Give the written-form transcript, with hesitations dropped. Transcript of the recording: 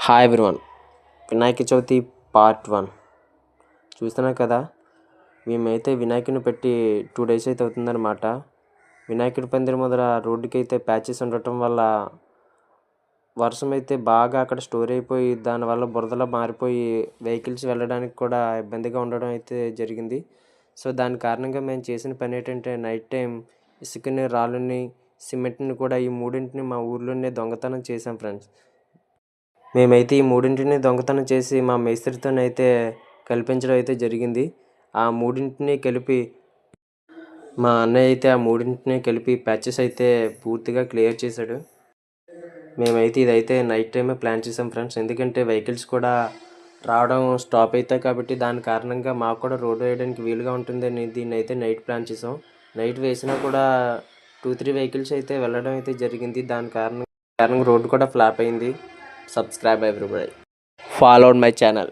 Hi everyone, Vinayaka Chavithi part 1 చూస్తున్నారు కదా. మేమైతే వినాయకుని పెట్టి 2 days అయితే అవుతుందన్నమాట. వినాయకుడి పందిరి ముందర రోడ్డుకి అయితే ప్యాచెస్ ఉండటం వల్ల వర్షం అయితే బాగా అక్కడ స్టోర్ అయిపోయి దానివల్ల బురదలా మారిపోయి వెహికల్స్ వెళ్ళడానికి కూడా ఇబ్బందిగా ఉండడం అయితే జరిగింది. సో దాని కారణంగా మేము చేసిన పని ఏంటంటే నైట్ టైం ఇసుకని, రాళ్ళని, సిమెంట్ని కూడా ఈ మూడింటిని మా ఊర్లోనే దొంగతనం చేసాం ఫ్రెండ్స్. మేమైతే ఈ మూడింటిని దొంగతనం చేసి మా మేస్త్రితోనైతే కల్పించడం అయితే జరిగింది. ఆ మూడింటిని కలిపి మా అన్నయ్య అయితే ఆ మూడింటిని కలిపి ప్యాచెస్ అయితే పూర్తిగా క్లియర్ చేశాడు. మేమైతే ఇదైతే నైట్ టైమే ప్లాన్ చేసాం ఫ్రెండ్స్. ఎందుకంటే వెహికల్స్ కూడా రావడం స్టాప్ అవుతాయి కాబట్టి దాని కారణంగా మాకు కూడా రోడ్డు వేయడానికి వీలుగా ఉంటుందని దీన్ని అయితే నైట్ ప్లాన్ చేసాం. నైట్ వేసినా కూడా 2-3 వెహికల్స్ అయితే వెళ్ళడం అయితే జరిగింది. దాని కారణంగా రోడ్డు కూడా ఫ్లాప్ అయింది. Subscribe everybody. Follow my channel.